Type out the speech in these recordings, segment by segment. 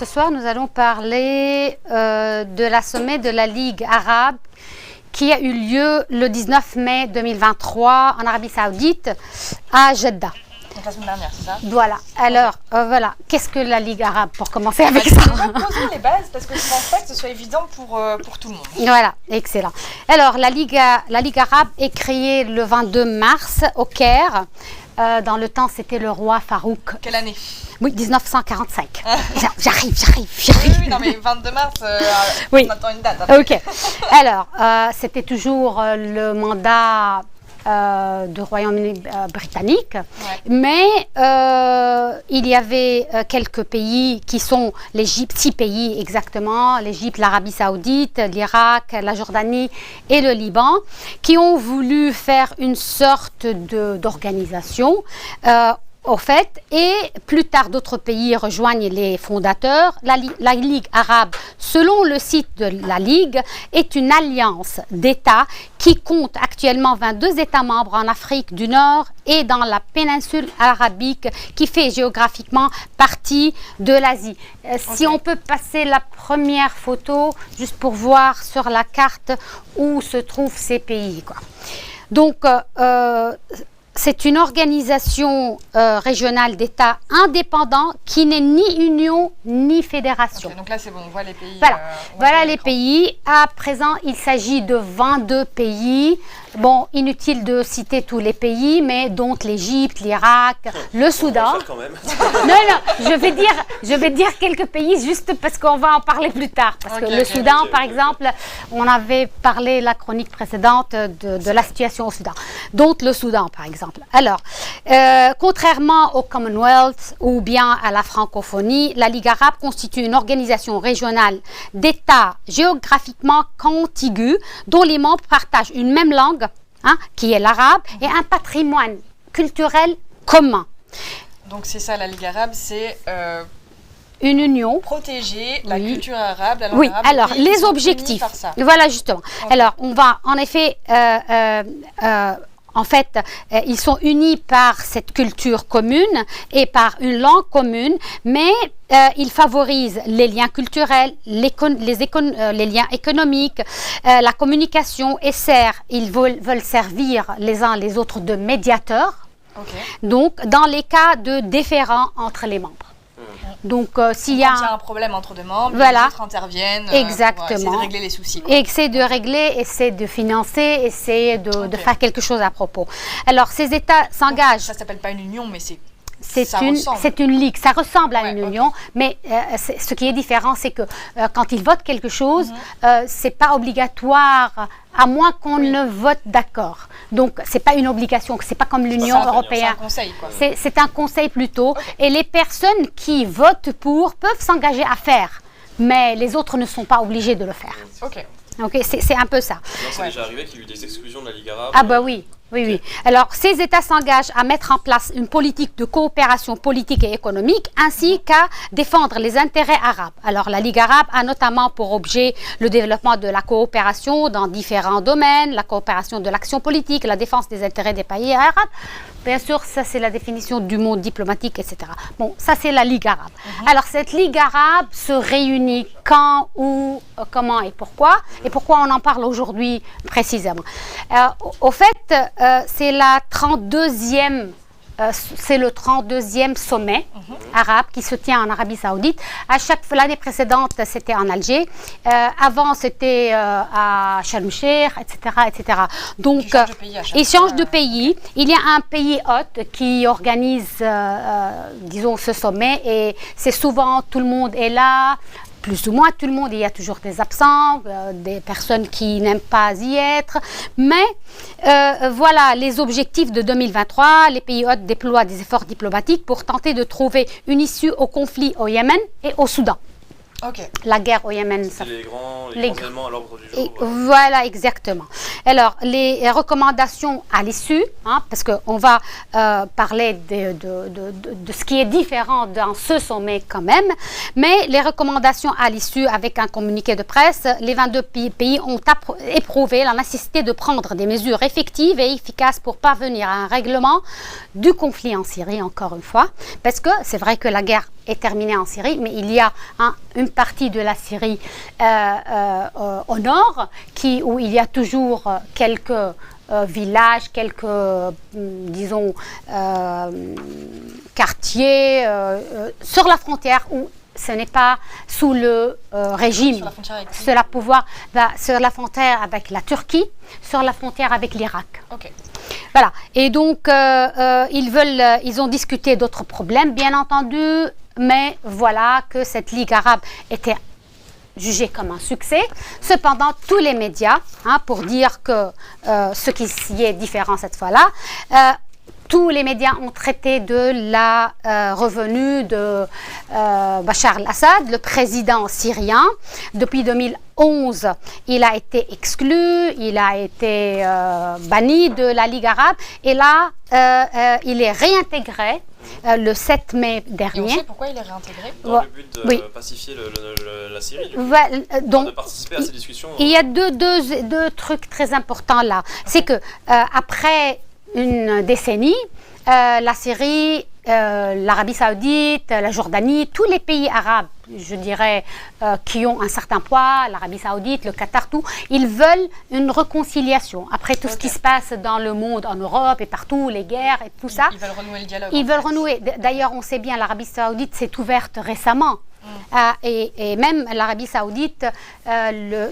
ce soir, nous allons parler de la sommet de la Ligue arabe qui a eu lieu le 19 mai 2023 en Arabie Saoudite à Jeddah. Donc la semaine dernière, c'est ça? Voilà. Alors, voilà. Qu'est-ce que la Ligue arabe, pour commencer avec ça? Déjà, posons les bases parce que je pense pas que ce soit évident pour tout le monde. Voilà, excellent. Alors, la Ligue arabe est créée le 22 mars au Caire. Dans le temps, c'était le roi Farouk. Quelle année? Oui, 1945. J'arrive. Oui, non mais 22 mars, oui. On attend une date. Après. Ok. Alors, c'était toujours le mandat du Royaume-Uni britannique, ouais. Mais il y avait quelques pays qui sont l'Égypte, 6 pays exactement, l'Égypte, l'Arabie Saoudite, l'Irak, la Jordanie et le Liban, qui ont voulu faire une sorte d'organisation. Au fait, et plus tard d'autres pays rejoignent les fondateurs. La Ligue arabe, selon le site de la Ligue, est une alliance d'États qui compte actuellement 22 États membres en Afrique du Nord et dans la péninsule arabique qui fait géographiquement partie de l'Asie. Okay. Si on peut passer la première photo, juste pour voir sur la carte où se trouvent ces pays, quoi. Donc, c'est une organisation régionale d'États indépendants qui n'est ni union ni fédération. Okay, donc là, c'est bon, on voit les pays. Voilà les pays. À présent, il s'agit de 22 pays. Bon, inutile de citer tous les pays, mais dont l'Égypte, l'Irak, le Soudan. Quand même. Non, je vais dire quelques pays juste parce qu'on va en parler plus tard. Parce que le Soudan, par exemple, on avait parlé la chronique précédente de la situation au Soudan. Donc le Soudan, par exemple. Alors, contrairement au Commonwealth ou bien à la francophonie, la Ligue arabe constitue une organisation régionale d'États géographiquement contigus dont les membres partagent une même langue, qui est l'arabe, et un patrimoine culturel commun. Donc c'est ça, la Ligue arabe, c'est une union. Protéger la culture arabe, la langue oui, arabe. Alors les objectifs. Voilà, justement. Okay. Alors, on va en effet... En fait, ils sont unis par cette culture commune et par une langue commune, mais ils favorisent les liens culturels, les liens économiques, la communication et ils veulent servir les uns les autres de médiateurs, donc dans les cas de différends entre les membres. Donc, s'il y a un problème entre deux membres, voilà, les autres interviennent exactement. Pour essayer de régler les soucis. Essayer de régler, essayer de financer, essayer de faire quelque chose à propos. Alors, ces États s'engagent. Ça ne s'appelle pas une union, mais c'est une ligue, ça ressemble à une union, mais ce qui est différent, c'est que quand ils votent quelque chose, c'est pas obligatoire, à moins qu'on ne vote d'accord. Donc, c'est pas une obligation, c'est pas comme l'Union européenne. C'est un conseil, quoi. C'est un conseil plutôt, et les personnes qui votent pour peuvent s'engager à faire, mais les autres ne sont pas obligés de le faire. Ok. C'est un peu ça. C'est déjà arrivé qu'il y ait eu des exclusions de la Ligue arabe. Ah bah oui. Oui. Alors, ces États s'engagent à mettre en place une politique de coopération politique et économique, ainsi qu'à défendre les intérêts arabes. Alors, la Ligue arabe a notamment pour objet le développement de la coopération dans différents domaines, la coopération de l'action politique, la défense des intérêts des pays arabes. Bien sûr, ça c'est la définition du monde diplomatique, etc. Bon, ça c'est la Ligue arabe. Alors, cette Ligue arabe se réunit quand, où, comment et pourquoi on en parle aujourd'hui précisément. Au fait, c'est la 32e c'est le 32e sommet arabe qui se tient en Arabie Saoudite. L'année précédente, c'était en Alger. Avant, c'était à Sharm el-Sheikh, etc. Donc, ils changent de pays. Il y a un pays hôte qui organise, disons, ce sommet. Et c'est souvent, tout le monde est là. Plus ou moins tout le monde, il y a toujours des absents, des personnes qui n'aiment pas y être. Mais voilà, les objectifs de 2023, les pays hôtes déploient des efforts diplomatiques pour tenter de trouver une issue au conflit au Yémen et au Soudan. La guerre au Yémen. C'est les grands éléments à l'ordre du jour. Voilà, exactement. Alors, les recommandations à l'issue, parce qu'on va parler de ce qui est différent dans ce sommet quand même, mais les recommandations à l'issue avec un communiqué de presse, les 22 pays ont éprouvé la nécessité de prendre des mesures effectives et efficaces pour parvenir à un règlement du conflit en Syrie, encore une fois, parce que c'est vrai que la guerre est terminée en Syrie, mais il y a une partie de la Syrie au nord où il y a toujours quelques villages, quelques, disons, quartiers sur la frontière où ce n'est pas sous le régime, sur la frontière avec la Turquie, sur la frontière avec l'Irak. Okay. Voilà. Et donc, ils ont discuté d'autres problèmes, bien entendu, mais voilà que cette Ligue arabe était jugée comme un succès. Cependant, tous les médias, pour dire que ce qui y est différent cette fois-là, tous les médias ont traité de la revenue de Bachar al-Assad, le président syrien. Depuis 2011, il a été exclu, il a été banni de la Ligue arabe. Et là, il est réintégré le 7 mai dernier. Et on sait pourquoi il est réintégré? Dans le but de pacifier la Syrie, du coup, donc, de participer à ces discussions. Il y a deux trucs très importants là. C'est que après une décennie, la Syrie, l'Arabie Saoudite, la Jordanie, tous les pays arabes, je dirais, qui ont un certain poids, l'Arabie Saoudite, le Qatar, tout, ils veulent une réconciliation. Après tout ce qui se passe dans le monde, en Europe et partout, les guerres et tout ça. Ils veulent renouer le dialogue. Ils veulent renouer. D'ailleurs, on sait bien, l'Arabie Saoudite s'est ouverte récemment. Et même l'Arabie Saoudite,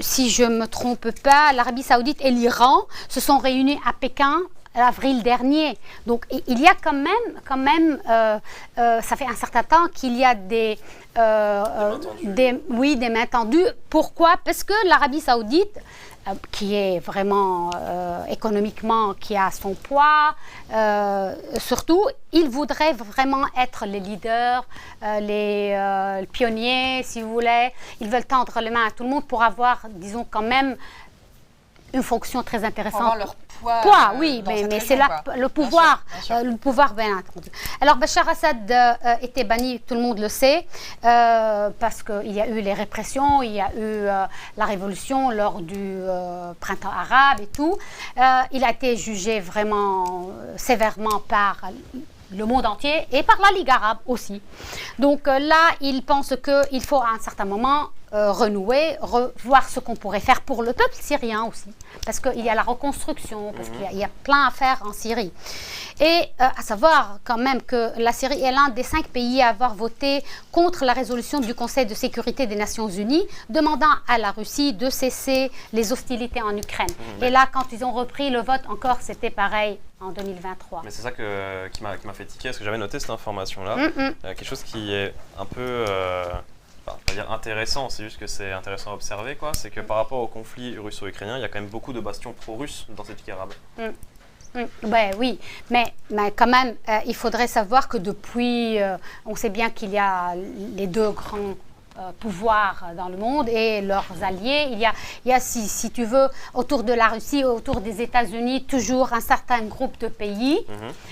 si je ne me trompe pas, l'Arabie Saoudite et l'Iran se sont réunis à Pékin avril dernier. Donc il y a quand même ça fait un certain temps qu'il y a des mains tendues. Pourquoi? Parce que l'Arabie Saoudite, qui est vraiment économiquement, qui a son poids, surtout, ils voudraient vraiment être les leaders, les pionniers, si vous voulez. Ils veulent tendre les mains à tout le monde pour avoir, disons, quand même une fonction très intéressante. Pour avoir leur poids, oui, mais c'est là le pouvoir, bien sûr. le pouvoir bien entendu. Alors Bachar Assad était banni, tout le monde le sait, parce qu'il y a eu les répressions, il y a eu la révolution lors du printemps arabe et tout. Il a été jugé vraiment sévèrement par le monde entier et par la Ligue arabe aussi. Donc là, il pense qu'il faut à un certain moment renouer, revoir ce qu'on pourrait faire pour le peuple syrien aussi. Parce qu'il y a la reconstruction, parce qu'il y a plein à faire en Syrie. Et à savoir quand même que la Syrie est l'un des 5 pays à avoir voté contre la résolution du Conseil de sécurité des Nations Unies demandant à la Russie de cesser les hostilités en Ukraine. Et là, quand ils ont repris le vote, encore, c'était pareil en 2023. Mais c'est ça qui m'a fait tiquer, parce que j'avais noté cette information-là. Quelque chose qui est un peu... Enfin, je ne vais pas dire intéressant, c'est juste que c'est intéressant à observer, quoi. C'est que par rapport au conflit russo-ukrainien, il y a quand même beaucoup de bastions pro-russes dans cette Ligue arabe. Oui, mais quand même, il faudrait savoir que depuis, on sait bien qu'il y a les deux grands pouvoirs dans le monde et leurs alliés. Il y a si tu veux, autour de la Russie, autour des États-Unis, toujours un certain groupe de pays.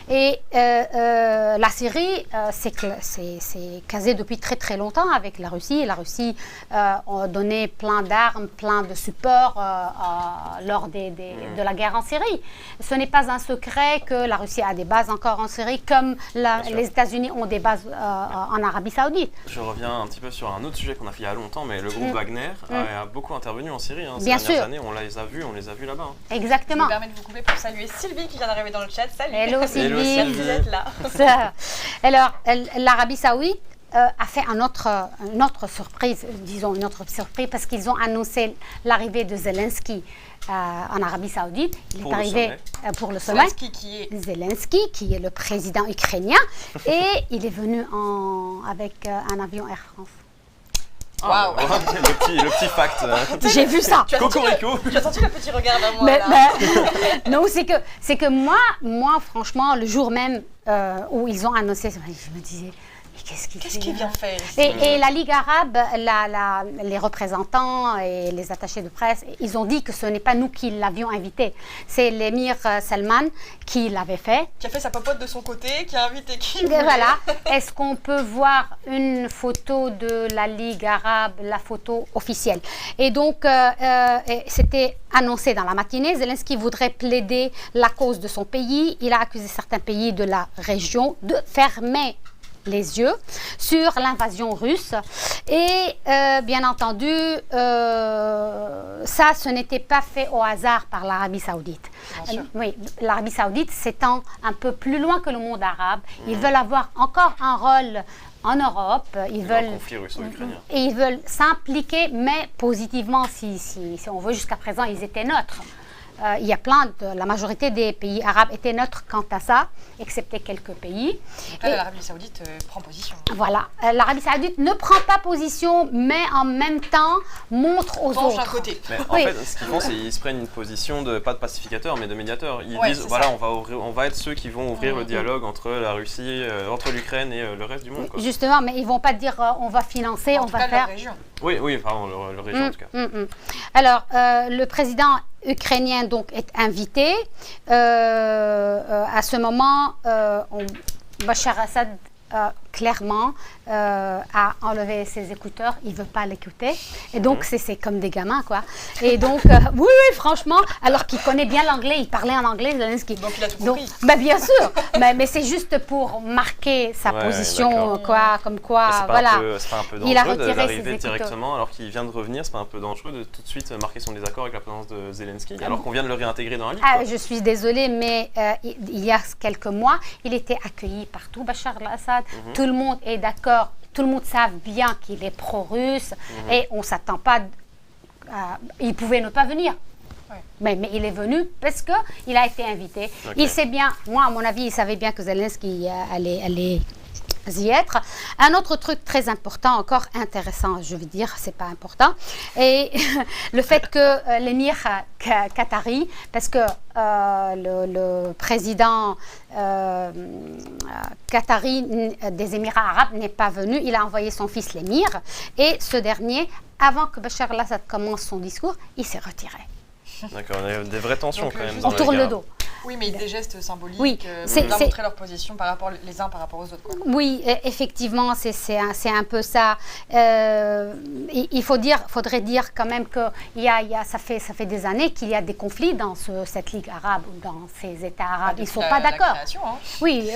Et la Syrie, c'est casé depuis très très longtemps avec la Russie. La Russie a donné plein d'armes, plein de supports lors de la guerre en Syrie. Ce n'est pas un secret que la Russie a des bases encore en Syrie, comme les États-Unis ont des bases en Arabie Saoudite. Je reviens un petit peu sur un autre sujet qu'on a fait il y a longtemps, mais le groupe Wagner a beaucoup intervenu en Syrie. Ces dernières années, on les a vus là-bas. Exactement. Je me permets de vous couper pour saluer Sylvie qui vient d'arriver dans le chat. Salut. Hello Sylvie. Merci d'être là. Alors, l'Arabie Saoudite a fait une autre surprise, parce qu'ils ont annoncé l'arrivée de Zelensky en Arabie Saoudite. Il est arrivé pour le sommet. Zelensky, qui est le président ukrainien, et il est venu avec un avion Air France. Waouh. Le petit fact. J'ai vu ça. Tu as senti le petit regard vers moi là. Non, c'est que moi, franchement, le jour même où ils ont annoncé, je me disais, qu'est-ce qu'il vient faire ici? Et la Ligue arabe, les représentants et les attachés de presse, ils ont dit que ce n'est pas nous qui l'avions invité. C'est l'émir Salman qui l'avait fait. Qui a fait sa popote de son côté, qui a invité qui? Voilà. Est-ce qu'on peut voir une photo de la Ligue arabe, la photo officielle? Et donc, c'était annoncé dans la matinée. Zelensky voudrait plaider la cause de son pays. Il a accusé certains pays de la région de fermer les yeux sur l'invasion russe. Et bien entendu, ça, ce n'était pas fait au hasard par l'Arabie Saoudite. Oui, l'Arabie Saoudite s'étend un peu plus loin que le monde arabe. Ils veulent avoir encore un rôle en Europe. Ils veulent, conflit russo-ukrainien. et ils veulent s'impliquer, mais positivement, si on veut. Jusqu'à présent, ils étaient neutres. Il y a la majorité des pays arabes étaient neutres quant à ça, excepté quelques pays. Donc là, l'Arabie Saoudite prend position. Voilà, l'Arabie Saoudite ne prend pas position, mais en même temps montre aux autres. Un côté. Mais en fait, ce qu'ils font, c'est qu'ils se prennent une position pas de pacificateur, mais de médiateur. Ils disent, voilà, on va être ceux qui vont ouvrir le dialogue entre la Russie, entre l'Ukraine et le reste du monde. Quoi. Justement, mais ils ne vont pas dire on va financer, on va faire. La région. Oui, pardon, le région en tout cas. Alors, le président ukrainien donc est invité. À ce moment, Bachar Assad clairement a enlevé ses écouteurs, il ne veut pas l'écouter. Et donc, c'est comme des gamins, quoi. Et donc, oui, franchement, alors qu'il connaît bien l'anglais, il parlait en anglais, Zelensky. Donc, il a tout compris. Bien sûr, mais c'est juste pour marquer sa position, quoi, comme quoi, voilà. C'est pas un peu dangereux d'arriver directement alors qu'il vient de revenir, c'est pas un peu dangereux de tout de suite marquer son désaccord avec la présence de Zelensky, alors qu'on vient de le réintégrer dans la Ligue. Je suis désolée, mais il y a quelques mois, il était accueilli partout, Bachar al-Assad. Tout le monde est d'accord. Tout le monde sait bien qu'il est pro-russe et on ne s'attend pas. Il pouvait ne pas venir. Ouais. Mais il est venu parce qu'il a été invité. Okay. Il sait bien, moi à mon avis, il savait bien que Zelensky allait y être. Un autre truc très important, encore intéressant, je veux dire, c'est pas important, et le fait que l'émir qatari, parce que le président qatari des Émirats arabes n'est pas venu, il a envoyé son fils l'émir, et ce dernier, avant que Bachar al-Assad commence son discours, il s'est retiré. D'accord, il y a des vraies tensions quand même. On tourne le dos. Oui, mais des gestes symboliques pour montrer leur position les uns par rapport aux autres. Quoi. Oui, effectivement, c'est un peu ça. Il faudrait dire quand même que ça fait des années qu'il y a des conflits dans cette Ligue arabe ou dans ces États arabes. Ils ne sont pas d'accord. Oui,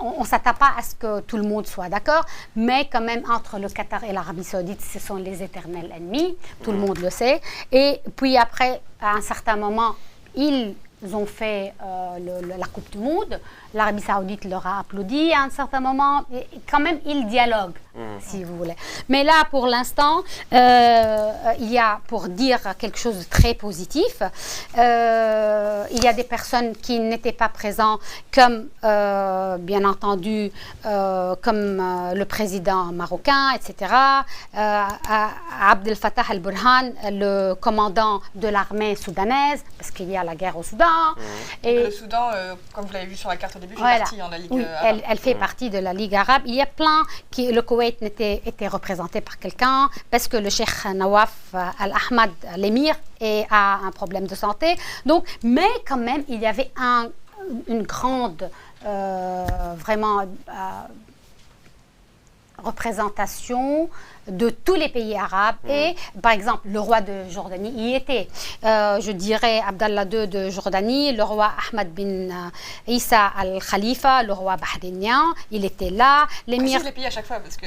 on ne s'attend pas à ce que tout le monde soit d'accord, mais quand même entre le Qatar et l'Arabie Saoudite, ce sont les éternels ennemis, tout le monde le sait. Et puis après, à un certain moment, ils ont fait la Coupe du Monde. L'Arabie Saoudite leur a applaudi à un certain moment. Et quand même, ils dialoguent, si vous voulez. Mais là, pour l'instant, il y a, pour dire quelque chose de très positif, il y a des personnes qui n'étaient pas présentes, comme, bien entendu, comme le président marocain, etc. Abdel Fattah al-Burhan, le commandant de l'armée soudanaise, parce qu'il y a la guerre au Soudan. Et le Soudan, comme vous l'avez vu sur la carte au début, fait partie de la Ligue arabe. Elle fait partie de la Ligue arabe. Il y a plein le Koweït était représenté par quelqu'un parce que le cheikh Nawaf al-Ahmad, l'émir, a un problème de santé. Donc, mais quand même, il y avait une grande, vraiment, représentation de tous les pays arabes et par exemple le roi de Jordanie y était, je dirais Abdallah II de Jordanie, le roi Ahmed bin Issa al-Khalifa, le roi bahreïnien, il était là, l'émir les pays à chaque fois parce que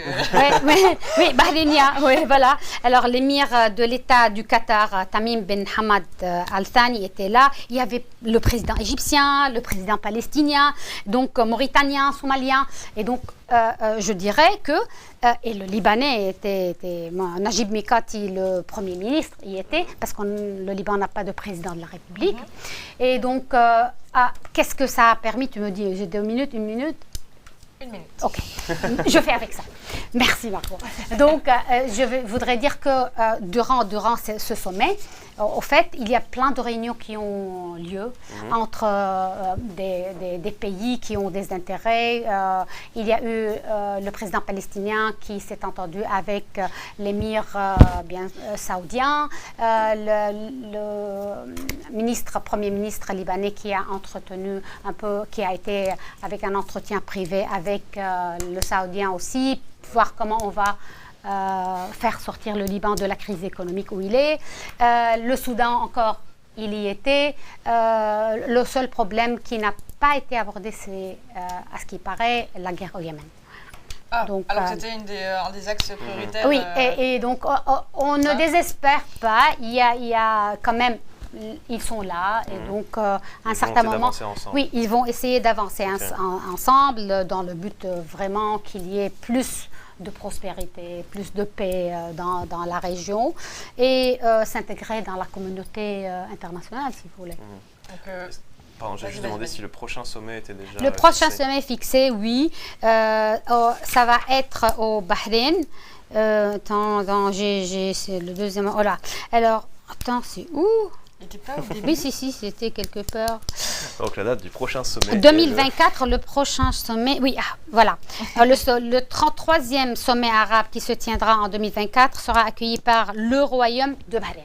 oui, bahreïnien, oui, voilà. Alors l'émir de l'État du Qatar, Tamim bin Hamad al-Thani était là, il y avait le président égyptien, le président palestinien, donc mauritanien, somalien, et donc je dirais que et le Libanais était Najib Mikati, le Premier ministre, y était, parce que le Liban n'a pas de président de la République. Et donc, qu'est-ce que ça a permis? Tu me dis, j'ai 2 minutes, 1 minute? 1 minute. Ok, je fais avec ça. Merci Marco. Donc, je voudrais dire que durant ce sommet, au fait, il y a plein de réunions qui ont lieu entre des pays qui ont des intérêts. Il y a eu le président palestinien qui s'est entendu avec l'émir saoudien, le premier ministre libanais qui a entretenu qui a été avec un entretien privé avec le saoudien aussi, voir comment on va faire sortir le Liban de la crise économique où il est. Le Soudan encore, il y était. Le seul problème qui n'a pas été abordé, c'est, à ce qui paraît, la guerre au Yémen. Ah, donc, alors que c'était un des axes prioritaires. Oui, et donc on ne désespère pas. Il y a quand même, ils sont là, et donc à un certain moment, oui, ils vont essayer d'avancer ensemble dans le but vraiment qu'il y ait plus de prospérité, plus de paix dans la région et s'intégrer dans la communauté internationale, si vous voulez. Donc, pardon, j'ai juste demandé si le prochain sommet était déjà Le prochain sommet fixé, oui. Ça va être au Bahreïn. C'est le deuxième. Voilà. Alors, attends, c'est où? Il n'était pas au début. Oui, si, c'était quelque part. Donc la date du prochain sommet. 2024, le prochain sommet. Oui, voilà. Le 33e sommet arabe qui se tiendra en 2024 sera accueilli par le Royaume de Bahreïn.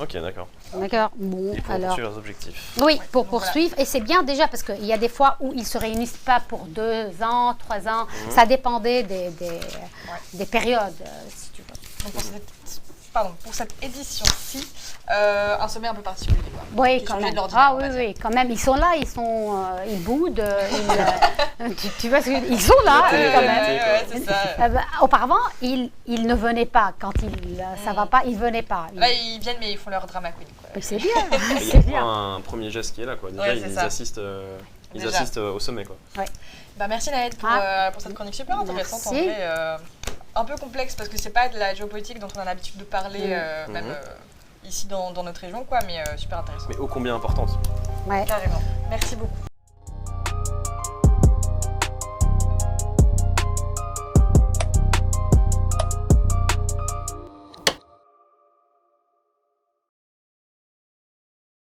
Ok, d'accord. D'accord. Bon, pour poursuivre leurs objectifs. Oui, pour poursuivre. Voilà. Et c'est bien déjà parce qu'il y a des fois où ils ne se réunissent pas pour 2 ans, 3 ans. Ça dépendait des périodes, si tu veux. Donc pour cette édition-ci, un sommet un peu particulier. Quoi, oui, quand même. Oui, quand même. Ils sont là, ils boudent. Tu vois, ils sont là, quand même. C'est ça. Auparavant, ils ne venaient pas. Quand ça ne va pas, ils ne venaient pas. Là, ils viennent, mais ils font leur drama queen. C'est bien. Il y a un premier geste qui est là. Quoi. Déjà, ils assistent au sommet. Quoi. Ouais. Bah, merci Nahed pour cette chronique super intéressante. En vrai, un peu complexe parce que c'est pas de la géopolitique dont on a l'habitude de parler, même ici dans notre région, quoi, mais super intéressant. Mais ô combien importante. Ouais. Carrément. Merci beaucoup.